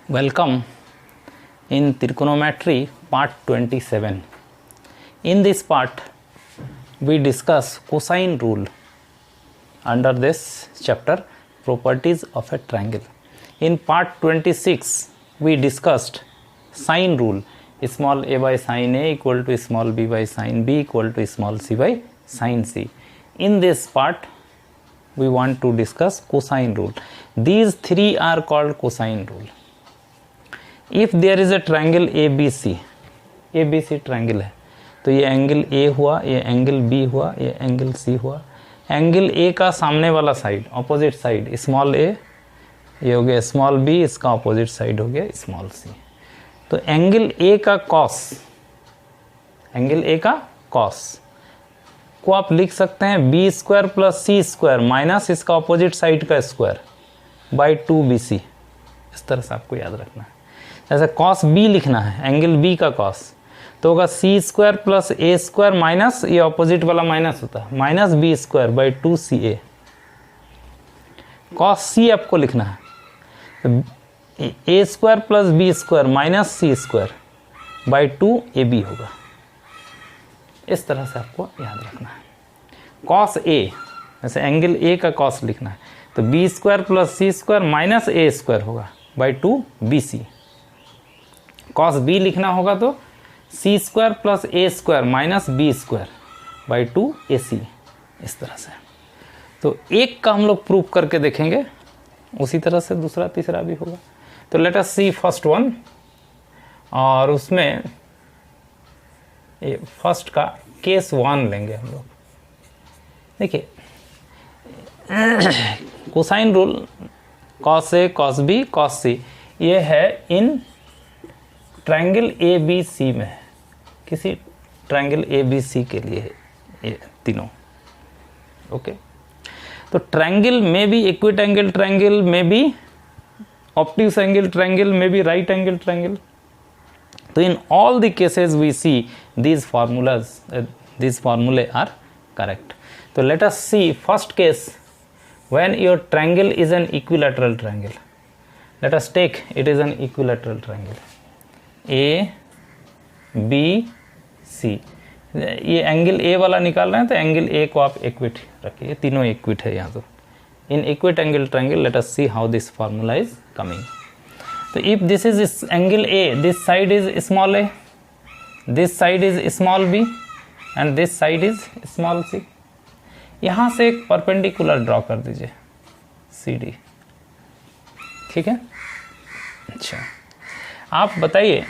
Welcome in trigonometry part 27. In this part we discuss cosine rule under this chapter, properties of a triangle. In part 26 we discussed sine rule, small a by sine a equal to small b by sine b equal to small c by sine c. In this part we want to discuss cosine rule. These three are called cosine rule. If there is a triangle ABC triangle है, तो ये angle A हुआ, ये angle B हुआ, ये angle C हुआ. Angle A का सामने वाला side, opposite side small a, ये हो गया स्मॉल b, इसका ऑपोजिट साइड हो गया स्मॉल c. तो एंगल A का कॉस, एंगल A का कॉस को आप लिख सकते हैं B square plus C square minus इसका ऑपोजिट साइड का स्क्वायर बाई 2bc. इस तरह से आपको याद रखना है. जैसे कॉस बी लिखना है, एंगल बी का कॉस, तो होगा C square plus A square minus ये ऑपोजिट वाला माइनस होता है minus B square by 2ca. Cos C आपको लिखना है, तो A square plus B square minus C square by 2ab होगा. इस तरह से आपको याद रखना है. कॉस ए, जैसे एंगल ए का कॉस लिखना है, तो B square plus C square minus A square होगा बाई 2bc. कॉस बी लिखना होगा तो C square plus A square minus B square by 2ac. इस तरह से. तो एक का हम लोग प्रूव करके देखेंगे, उसी तरह से दूसरा तीसरा भी होगा. तो लेट अस सी फर्स्ट वन, और उसमें ये फर्स्ट का केस 1 लेंगे हम लोग. देखिए cosine rule cos A cos B cos सी, ये है in triangle A B C में, किसी ट्रायंगल ए बी सी के लिए है ये तीनों. ओके, तो ट्रायंगल में भी इक्विट एंगल ट्रायंगल में भी ऑब्ट्यूस एंगल ट्रायंगल में भी राइट एंगल ट्रायंगल. तो in all the cases we see these formulae are correct. So let us see first case when your triangle is an equilateral triangle. Let us take it is an equilateral triangle A B C. ये angle A वाला निकाल रहे हैं, तो angle A को आप इक्विट रखिए, तीनों इक्विट है यहाँ. तो in equit angle triangle let us see how this formula is coming. So if this is angle A, this side is small a, this side is small b, and this side is small c. यहाँ से एक perpendicular draw कर दीजिए CD. ठीक है. अच्छा, आप बताइए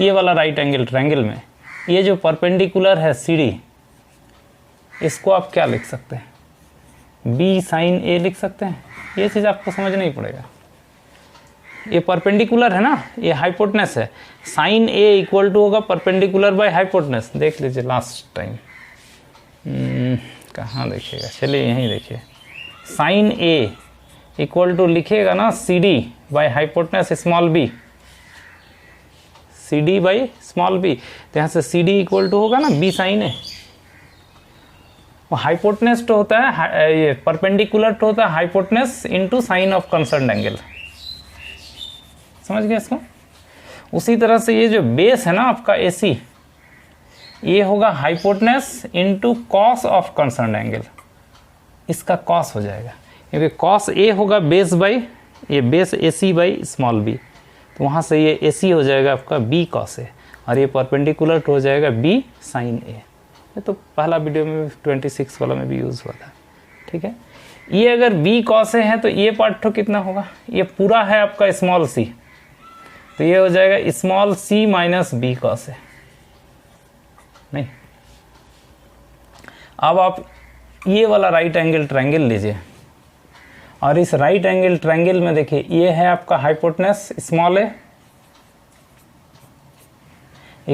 ये वाला राइट एंगल ट्रायंगल में ये जो परपेंडिकुलर है CD, इसको आप क्या लिख सकते हैं? B साइन A लिख सकते हैं. ये चीज़ आपको समझना ही पड़ेगा. ये परपेंडिकुलर है ना, ये हाइपोटेनस है. साइन ए इक्वल टू होगा परपेंडिकुलर बाय हाइपोटेनस. देख लीजिए लास्ट टाइम कहाँ देखिएगा, चलिए यहीं देखिए. साइन ए इक्वल टू लिखिएगा ना C D by hypotenuse small B, C D by small B. तो यहाँ से सी डी इक्वल टू होगा ना बी साइन ए. हाइपोटेनस तो होता है, ये परपेंडिकुलर तो होता है hypotenuse into sine of concern angle. समझ गए इसको? उसी तरह से ये जो बेस है ना आपका AC, ये होगा hypotenuse into cos of concern angle. इसका कॉस हो जाएगा, क्योंकि कॉस A होगा बेस बाई, ये base AC by small b. तो वहाँ से ये AC हो जाएगा आपका B कॉस A, और ये परपेंडिकुलर हो जाएगा B साइन A. ये तो पहला वीडियो में 26 वाला में भी यूज़ हुआ था. ठीक है. ये अगर B कॉस A है तो ये पार्ट तो कितना होगा, ये पूरा है आपका स्मॉल c, तो ये हो जाएगा small c minus B cos A. नहीं, अब आप ये वाला राइट एंगल ट्रायंगल लीजिए, और इस राइट एंगल ट्रायंगल में देखिए ये है आपका hypotenuse small A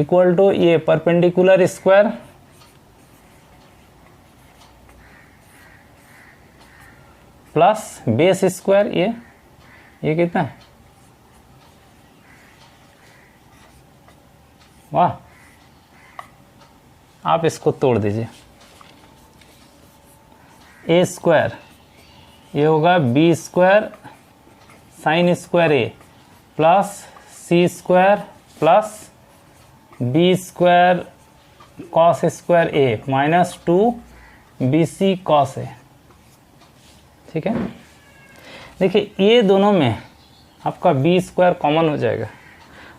equal to ये perpendicular square plus base square. ये कितना है? वाह, आप इसको तोड़ दीजिए. ए स्क्वायर ये होगा B square sine square A plus C square plus B square cos square A minus 2bc cos A. ठीक है, देखिए ये दोनों में आपका बी स्क्वायर कॉमन हो जाएगा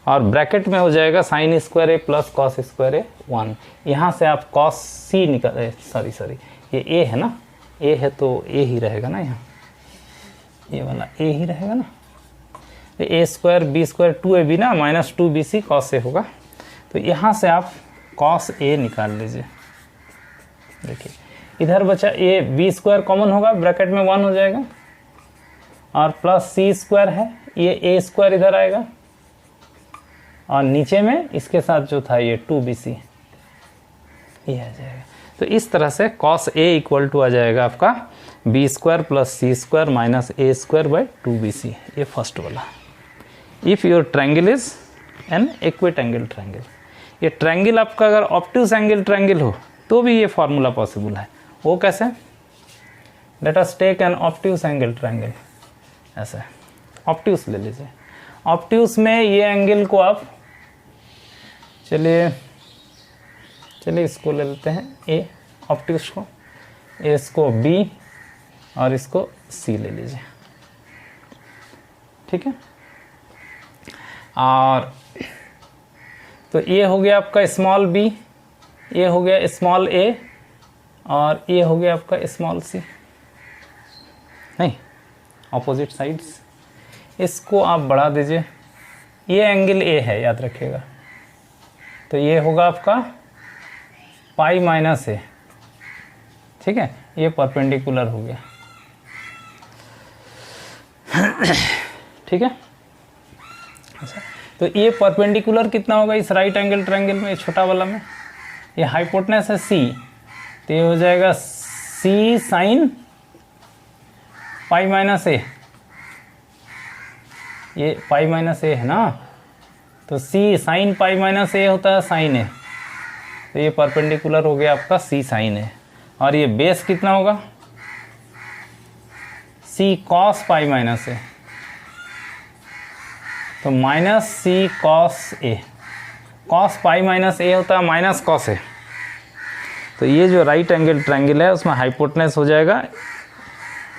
और ब्रैकेट में हो जाएगा sign square A plus cos square ए 1। यहाँ से आप कॉस सी निकाल, सॉरी ये ए है ना, ए है तो ए ही रहेगा ना, यहाँ ये वाला ए ही रहेगा ना, ए स्क्वायर बी स्क्वायर 2ab ना माइनस 2bc कॉस ए होगा। तो यहाँ से आप कॉस ए निकाल लीजिए। देखिए इधर बचा ए, बी स्क्वायर कॉमन होगा, ब्रैकेट में 1 हो जाएगा और प्लस सी स्क्वायर है, ये ए स्क्वायर इधर आएगा और नीचे में इसके साथ जो था ये 2bc ये आ जाएगा। तो इस तरह से cos a इक्वल टू आ जाएगा आपका B square plus C square minus A square by 2bc, ये फर्स्ट वाला। If your triangle is an equiangular triangle, ये ट्रायंगल आपका अगर ऑब्ट्यूज एंगल ट्रायंगल हो तो भी ये फार्मूला पॉसिबल है। वो कैसे? Let us take an obtuse angle triangle. ऐसे ऑब्ट्यूज ले लीजिए। ऑब्ट्यूज में ये एंगल को आप चलिए इसको ले लेते हैं ए, ऑब्ट्यूज को, इसको बी और इसको सी ले लीजिए। ठीक है, और तो ये हो गया आपका स्मॉल बी, ये हो गया स्मॉल ए और ये हो गया आपका स्मॉल सी, नहीं ऑपोजिट साइड्स। इसको आप बढ़ा दीजिए, ये एंगल ए है याद रखिएगा, तो ये होगा आपका पाई माइनस ए। ठीक है, ये परपेंडिकुलर हो गया। ठीक है, अच्छा तो ये परपेंडिकुलर कितना होगा इस राइट एंगल ट्रायंगल में, छोटा वाला में? ये हाइपोटेनस है सी, तो ये हो जाएगा सी साइन पाई माइनस ए, ये पाई माइनस ए है ना, तो सी साइन पाई माइनस ए होता है साइन ए, तो ये परपेंडिकुलर हो गया आपका सी साइन ए। और ये बेस कितना होगा? सी कॉस पाई माइनस ए, तो minus C cos A, cos pi minus ए होता है माइनस कॉस ए। तो ये जो राइट एंगल ट्रायंगल है उसमें हाइपोटेनस हो जाएगा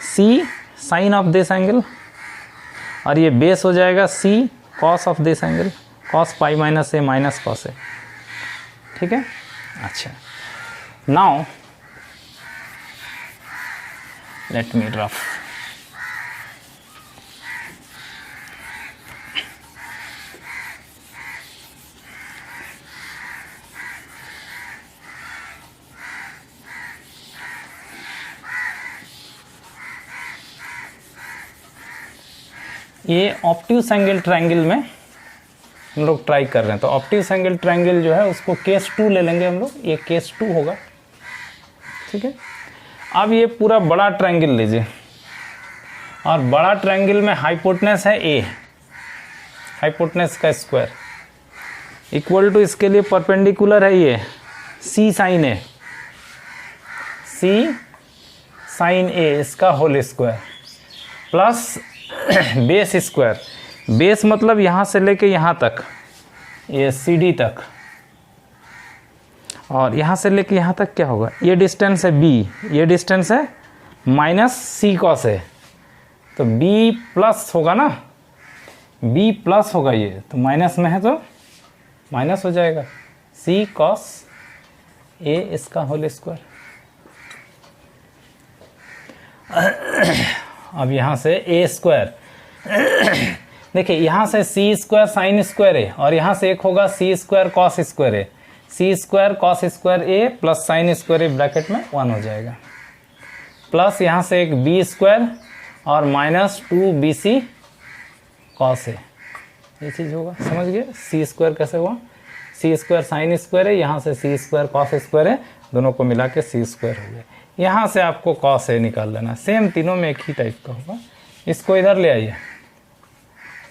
C sine of this angle और ये बेस हो जाएगा C cos of this angle, cos pi minus A minus cos A. ठीक है, अच्छा नाउ लेट मी रफ। ये ऑब्ट्यूज एंगल ट्रायंगल में हम लोग ट्राई कर रहे हैं, तो ऑब्ट्यूज एंगल ट्रायंगल जो है उसको केस 2 ले लेंगे हम लोग, ये केस 2 होगा। ठीक है, अब ये पूरा बड़ा ट्रायंगल लीजिए और बड़ा ट्रायंगल में हाइपोटेनस है ए, हाइपोटेनस का स्क्वायर इक्वल टू इसके लिए परपेंडिकुलर है ये सी sine A, C sine A इसका whole square plus base square, base मतलब यहाँ से लेके यहाँ तक, ये सी डी तक, और यहाँ से लेके यहाँ तक क्या होगा? ये डिस्टेंस है बी, ये डिस्टेंस है माइनस सी कॉस है, तो बी प्लस होगा ना, बी प्लस होगा ये, तो माइनस में है तो माइनस हो जाएगा सी कॉस ए इसका होल स्क्वायर। अब यहाँ से ए स्क्वायर, देखिए यहाँ से सी स्क्वायर साइन स्क्वायर ए और यहाँ से एक होगा C square cos square A, C square cos square A plus sign square A bracket में 1 हो जाएगा, प्लस यहाँ से एक बी स्क्वायर और माइनस 2bc कॉस ए, ये चीज़ होगा। समझ गए सी स्क्वायर कैसे हुआ? सी स्क्वायर साइन स्क्वायर है, यहाँ से सी स्क्वायर कॉस स्क्वायर है, दोनों को मिला के सी स्क्वायर हो गया। यहाँ से आपको कॉस ए निकाल लेना, सेम तीनों में एक ही टाइप का होगा। इसको इधर ले आइए,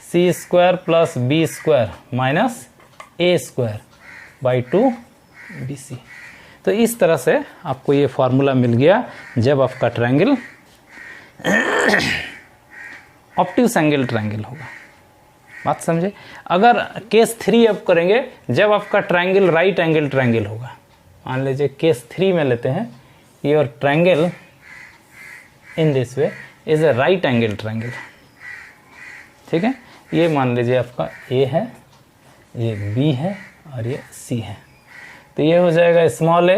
C square plus B square minus A square by 2bc। तो इस तरह से आपको ये फार्मूला मिल गया जब आपका ट्रायंगल ऑब्ट्यूज एंगल ट्रायंगल होगा। बात समझे। अगर केस 3 अब करेंगे जब आपका ट्रायंगल राइट एंगल ट्रायंगल होगा। मान लीजिए केस 3 में लेते हैं, your triangle in this way is a right angle triangle. ठीक है, ये मान लीजिए आपका ए है, ये बी है और ये सी है। तो ये हो जाएगा स्मॉल ए,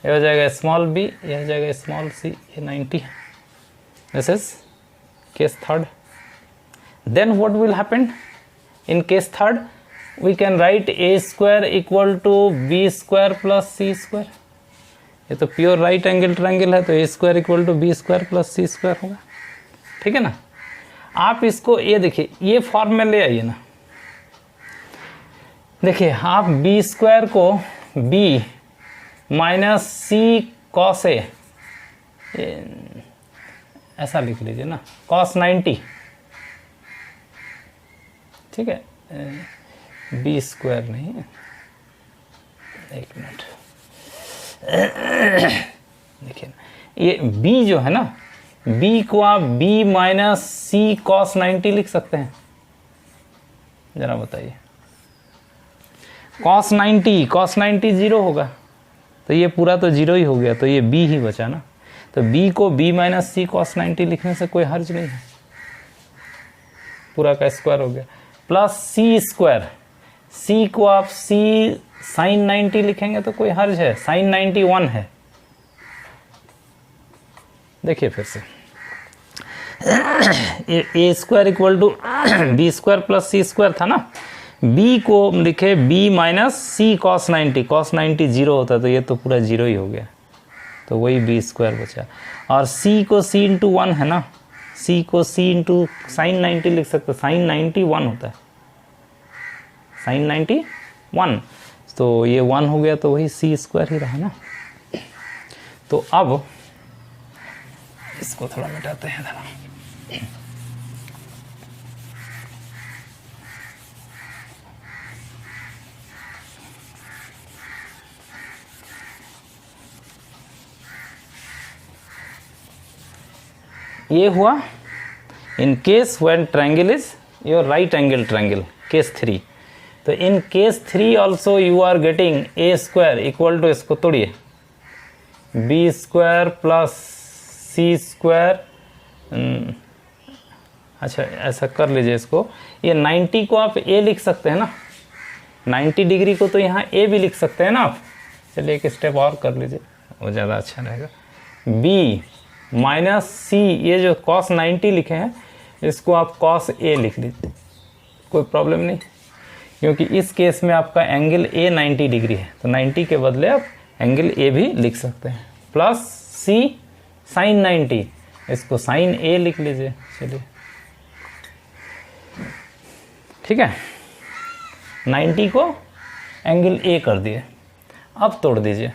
ये हो जाएगा स्मॉल बी, ये हो जाएगा स्मॉल सी, ये 90 है। This is case third. Then what will happen in case third, we can write A square equal to B square plus C square. ये तो प्योर राइट एंगल ट्रायंगल है, तो A square equal to B square plus C square होगा। ठीक है ना। आप इसको ये देखिए, ये फॉर्म में ले आइए ना। देखिए आप बी स्क्वायर को B minus C cos A ऐसा लिख लीजिए ना, कॉस 90। ठीक है, बी स्क्वायर नहीं, एक मिनट देखिए ये b जो है ना, b को आप b माइनस सी कॉस 90 लिख सकते हैं। जरा बताइए, कॉस 90 जीरो होगा, तो ये पूरा तो जीरो ही हो गया, तो ये b ही बचा ना। तो b को b माइनस सी कॉस 90 लिखने से कोई हर्ज नहीं है, पूरा का स्क्वायर हो गया। प्लस सी स्क्वायर, c को आप c साइन 90 लिखेंगे तो कोई हर्ज है, साइन 91 है। देखिए फिर से, A square equal to B square plus C square था ना, b को लिखे b माइनस सी कॉस 90, कॉस 90 जीरो होता तो ये तो पूरा जीरो ही हो गया, तो वही बी स्क्वायर बचा। और c को c इंटू 1 है ना, c को c इंटू साइन 90 लिख सकते, साइन 91 होता है, साइन 91, तो ये 1 हो गया, तो वही सी स्क्वायर ही रहा ना। तो अब इसको थोड़ा मिटाते हैं जरा। ये हुआ in case when triangle is your right angle triangle, case 3। तो in case 3 also you are getting A square equal to, इसको तोड़िए, B square plus C square. अच्छा ऐसा कर लीजिए इसको, ये 90 को आप ए लिख सकते हैं ना, 90 डिग्री को तो यहाँ ए भी लिख सकते हैं ना आप। चलिए एक स्टेप और कर लीजिए, वो ज़्यादा अच्छा रहेगा। बी माइनस सी, ये जो कॉस 90 लिखे हैं इसको आप कॉस ए लिख लीजिए, कोई प्रॉब्लम नहीं, क्योंकि इस केस में आपका एंगल ए 90 डिग्री है, तो 90 के बदले आप एंगल ए भी लिख सकते हैं। प्लस सी साइन 90, इसको साइन ए लिख लीजिए। चलिए ठीक है, 90 को एंगल ए कर दिए। अब तोड़ दीजिए,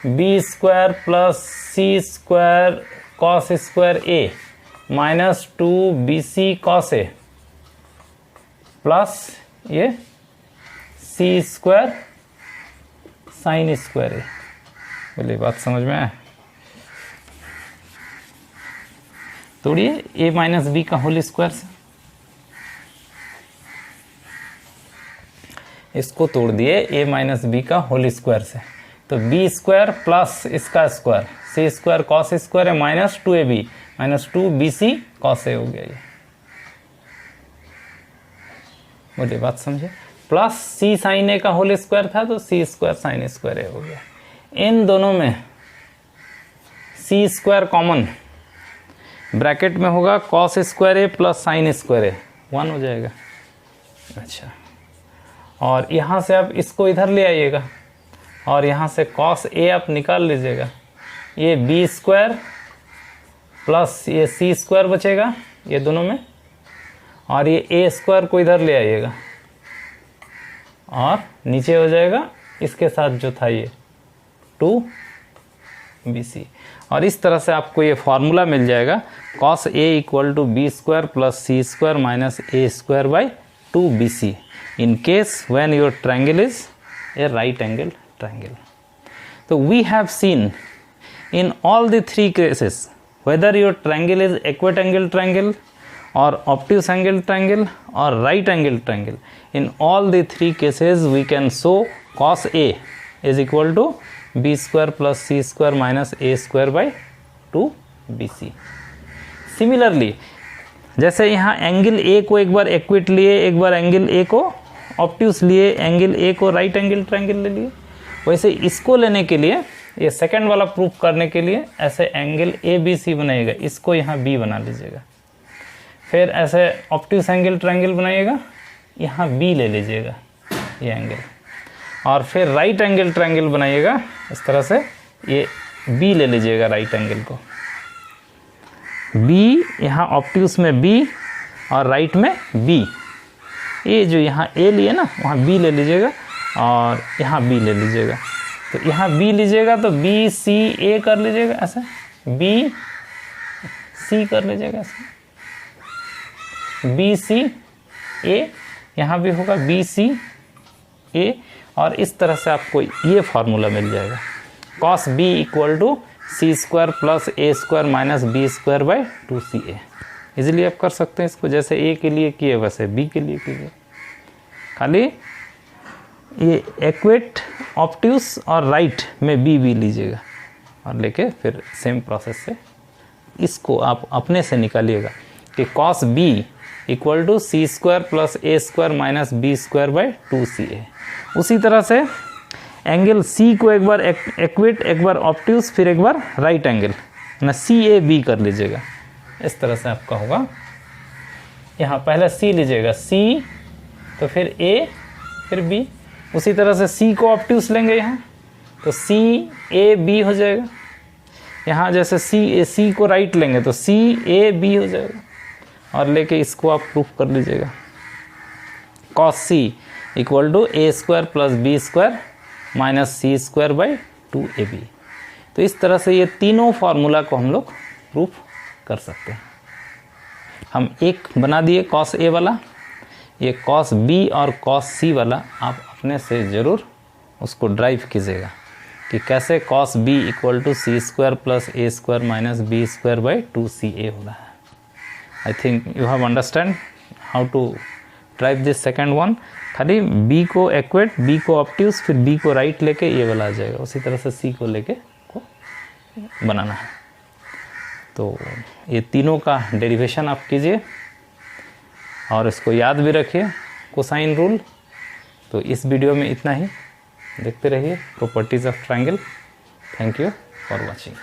B square plus C square cos square A minus 2bc cos A plus ये C square sine square A. बोलिए बात समझ में आए? तोड़िए ए माइनस बी का होल स्क्वायर से, इसको तोड़ दिए ए माइनस बी का होल स्क्वायर से, तो बी स्क्वायर प्लस इसका square C square cos square है minus 2ab minus 2bc cos A हो गया ये। बोलिए बात समझे? प्लस सी साइन ए का होल स्क्वायर था तो सी स्क्वायर साइन स्क्वायर ए हो गया। इन दोनों में सी स्क्वायर कॉमन, ब्रैकेट में होगा cos square A plus sign square ए, 1 हो जाएगा। अच्छा, और यहाँ से आप इसको इधर ले आइएगा और यहाँ से कॉस ए आप निकाल लीजिएगा, ये बी स्क्वायर प्लस ये सी स्क्वायर बचेगा ये दोनों में, और ये ए स्क्वायर को इधर ले आइएगा और नीचे हो जाएगा इसके साथ जो था ये 2bc, और इस तरह से आपको ये फॉर्मूला मिल जाएगा cos a equal to B square plus C square minus A square by 2bc in case when your triangle is a right angle triangle. So we have seen in all the three cases whether your triangle is equiangle triangle or obtuse angle triangle or right angle triangle. In all the three cases we can show cos A is equal to b square plus c square minus a square by 2bc. Similarly जैसे यहाँ angle A को एक बार equity लिए, एक बार angle A को obtuse लिए, angle A को right angle triangle ले लिए, वैसे इसको लेने के लिए, ये सेकंड वाला प्रूफ करने के लिए ऐसे एंगल ए बी सी बनाइएगा, इसको यहाँ बी बना लीजिएगा, फिर ऐसे ऑब्ट्यूस एंगल ट्रायंगल बनाइएगा, यहाँ बी ले लीजिएगा ये एंगल, और फिर राइट एंगल ट्रायंगल बनाइएगा इस तरह से, ये बी ले लीजिएगा राइट एंगल को, बी यहाँ ऑब्ट्यूस में बी और राइट में बी, ये जो यहाँ ए लिए ना वहाँ बी ले लीजिएगा और यहाँ बी ले लीजिएगा, तो यहाँ बी लीजिएगा तो बी सी ए कर लीजिएगा ऐसे, बी सी कर लीजिएगा ऐसे, बी सी ए, यहाँ भी होगा बी सी ए, और इस तरह से आपको ये फार्मूला मिल जाएगा, cos b equal to C square plus A square minus B square by 2ca। Easily आप कर सकते हैं इसको, जैसे ए के लिए किए वैसे बी के लिए कीजिए, खाली ये एक्वेट ऑब्ट्यूस और राइट में बी लीजिएगा और लेके फिर सेम प्रोसेस से इसको आप अपने से निकालिएगा कि cos b equal to C square plus A square minus B square by 2ca। उसी तरह से एंगल C को एक बार एक्विट, एक बार ऑब्ट्यूस, फिर एक बार राइट एंगल ना CAB कर लीजिएगा, इस तरह से आपका होगा। यहाँ पहले C लीजिएगा, C तो फिर A फिर B, उसी तरह से C को ऑब्ट्यूस लेंगे यहाँ तो CAB हो जाएगा, यहाँ जैसे C को राइट लेंगे तो CAB हो जाएगा, और लेके इसको आप प्रूफ कर लीजिएगा, cos C equal to A square plus B square minus C square by 2ab। तो इस तरह से ये तीनों फार्मूला को हम लोग प्रूफ कर सकते हैं। हम एक बना दिए cos A वाला, ये cos B और cos C वाला आप अपने से ज़रूर उसको ड्राइव कीजिएगा कि कैसे cos B equal to C square plus A square minus B square by 2ca हो रहा है। I think you have understand how to drive this second one. खाली B को एक्वेट, B को ऑब्ट्यूस, फिर B को राइट लेके ये वाला आ जाएगा, उसी तरह से C को लेके को बनाना है। तो ये तीनों का डेरिवेशन आप कीजिए और इसको याद भी रखिए, कोसाइन रूल। तो इस वीडियो में इतना ही, देखते रहिए properties of triangle. Thank you for watching.